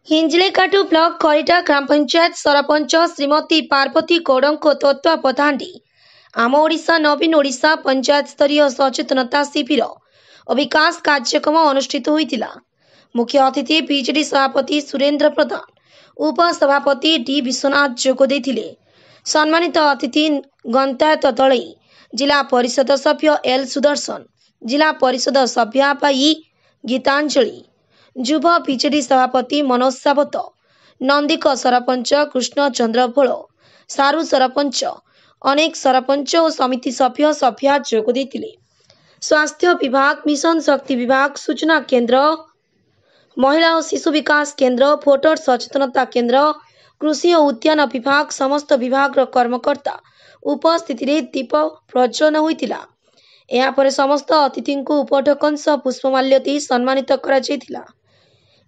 हिंजलेकाटु block खरीटा ग्राम पंचायत सरपंच श्रीमती पार्वती गौड़ तत्वावधान आम ओडिशा नवीन ओडिशा पंचायत स्तरीय सचेतनता शिविर और विकास कार्यक्रम अनुष्ठित होता। मुख्य अतिथि बीजेडी सभापति सुरेंद्र प्रधान, उपसभापति डी विश्वनाथ जोगदे। सम्मानित अतिथि गंतायत दलई, जिला परिषद सभ्य एल सुदर्शन, जिला परिषद सभ्या पाई गीतांजलि, युव बीजेडी सभापति मनोज सावत, नंदिक सरपंच कृष्ण चंद्र भोल, सारू सरपंच, अनेक सरपंच और समिति सभ्य सभ्या जोगदे। स्वास्थ्य विभाग, मिशन शक्ति विभाग, सूचना केंद्र, महिला और शिशु विकास केंद्र, भोटर सचेतनता केंद्र, कृषि और उद्यान विभाग समस्त विभाग कर्मकर्ता उपस्थित दीप प्रज्वलन होता। यापर समस्त अतिथि को उपढकन सह पुष्पमाल्य दी सम्मानित करा जायतिला।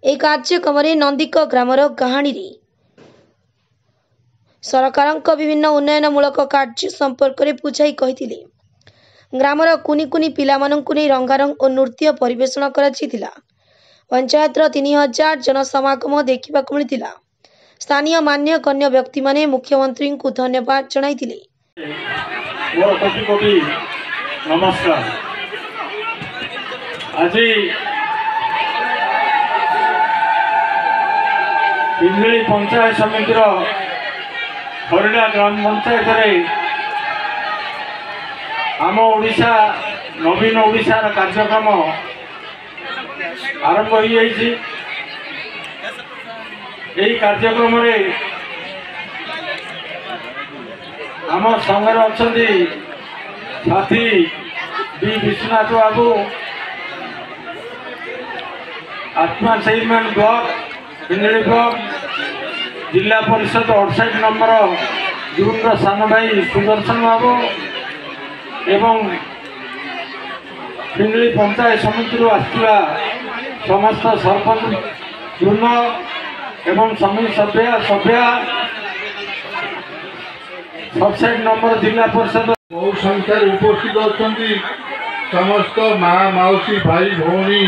ए कार्यक्रम नंदिक ग्रामर कहानी सरकार विभिन्न उन्नयनमूलक कार्य संपर्क में बुझाई कही ग्रामर कुनी कुनी पिला मानंकु नै रंगारंग और नृत्य परिवेषण करा जायतिला। पंचायत 3000 जनसमागम देखा मिलता। स्थानीय मान्य गण्य व्यक्ति माने मुख्यमंत्री को धन्यवाद जणाइतिले। नमस्कार। आज हिंजली पंचायत समिति खरीडा ग्राम पंचायत आम ओडिशा नवीन ओडिशा कार्यक्रम आरंभ हो जाइए। यही कार्यक्रम आम संगे अच्छा साथी डी विश्वनाथ बाबू, आत्मा चेयरमैन ब्लॉक हिंजली ब्लॉक, जिला परिषद 68 नंबर जून सान भाई सुदर्शन बाबू एवं हिंजली पंचायत समिति आसवा समस्त सरपंच जून एवं समिति सभ्या 67 नंबर जिला परिषद बहु संख्यार उपस्थित अच्छा समस्त माँ मौसी भाई भौणी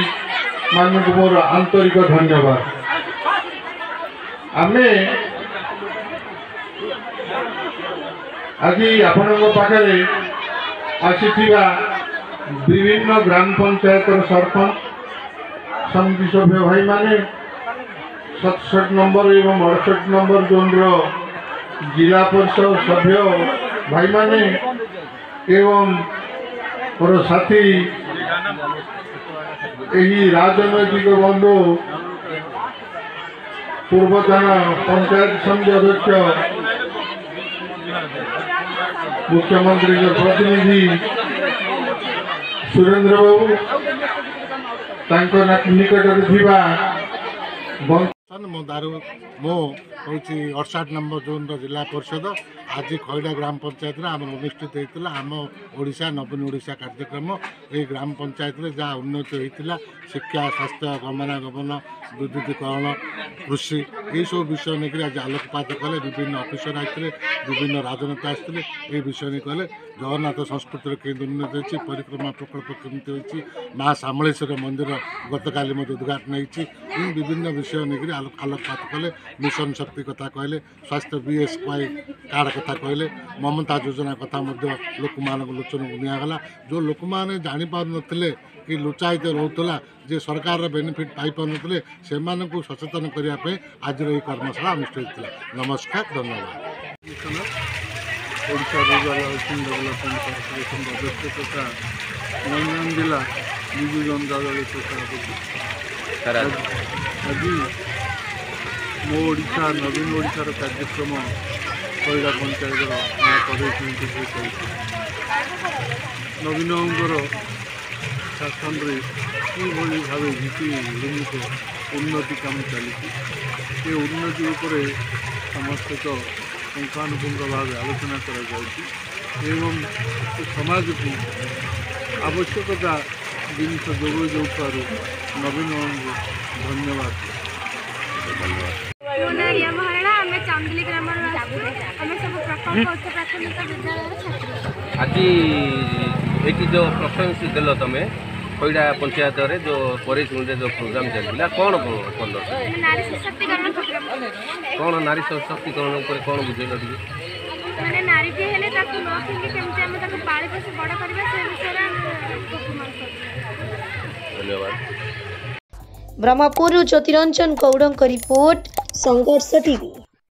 मानक मोर आंतरिक धन्यवाद। आमे आज आपण पाखे आसीथिबा विभिन्न ग्राम पंचायत सरपंच समिति सभ्य भाई माने 67 नंबर एवं 68 नंबर जोन जिला परिषद सभ्य भाई माने एवं मोर साथी यही राजनैतिक बंधु पूर्वतन पंचायत समिति अध्यक्ष मुख्यमंत्री के प्रतिनिधि सुरेंद्र बाबू निकट मो 68 नंबर जोन जिला परिषद आज खईडा ग्राम पंचायत आम अनुष्ठित होता। आम ओडिशा नवीन ओडिशा कार्यक्रम ये ग्राम पंचायत जहाँ उन्नति होता शिक्षा, स्वास्थ्य, गमनागमन, विद्युतीकरण, कृषि ये सब विषय नहीं आज आलोकपात कले। विभिन्न अफिसर आते, विभिन्न राजनेता आते, ये विषय नहीं कहले। जगन्नाथ संस्कृति के उन्नति होती, परिक्रमा प्रकल्प केमती होती, माँ सामलेश्वर मंदिर गतकाली उद्घाटन होती, विभिन्न विषय नहीं आलोकपात कले। मिशन शक्ति कथा कहले, स्वास्थ्य बीएसवाई कार्ड कथा कहले, ममता योजना कथा लोक मान लोचन को निगला। जो लोक मैंने जापार नी कि लुचायित रोला जे सरकार बेनिफिट पाई पार नी से सचेतन करने आज ये कर्मशाला अनुष्ठित होता। नमस्कार, धन्यवाद। Odisha rural housing development corporation अध्यक्ष तथा गंजाम जिला विजु जनता दल आज मो ओडिशा नवीन ओडिशार कार्यक्रम खईडा पंचायत माँ कदे नवीनंर शासन कि भाव नीतिगत उन्नति कम चली उन्नति उपर समस्त तो पुंखानुपुंख भाव आलोचना एवं समाज को आवश्यकता जिन जोग जो नवीन धन्यवाद। आज ये जो प्रशंसित दिल तुम्हें खैड़ा पंचायत रे जो परिश्रम जो प्रोग्राम चलता कौन कौन नारी सशक्तिकरण प्रोग्राम कौन नारी सशक्तिकरण पर कौन बुझेल टे माने नारी टी हेले ताकू न कि केमते हम ताकू पाळी पोषी बड़ करबा से विषय परफॉर्मेंस करबा। धन्यवाद। ब्रह्मपुर ज्योतिरंजन गौड़ रिपोर्ट संघर्ष टीवी।